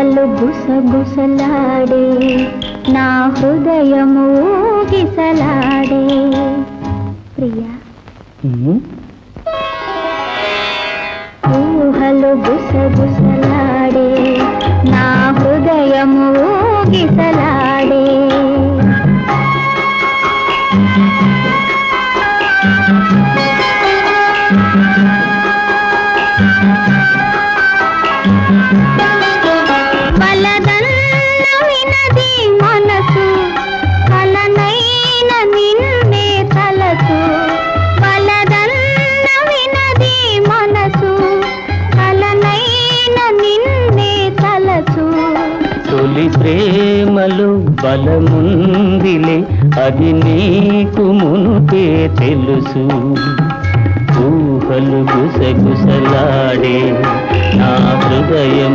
ఊహలు గుసగుసలాడే నా హృదయము ఊగిసలాడే ప్రియా ఊహలు గుసగుసలాడే నా హృదయము ఊగిసలాడే బలదన్న వినది మనసు కలనైన నిన్నే తలసు బలదన్న వినది మనసు కలనైన నిన్నే తలసు తొలి ప్రేమలో బలముందిలే అది నీకు మునుపే తెలుసు ఊహలు గుసగుసలాడే నా హృదయం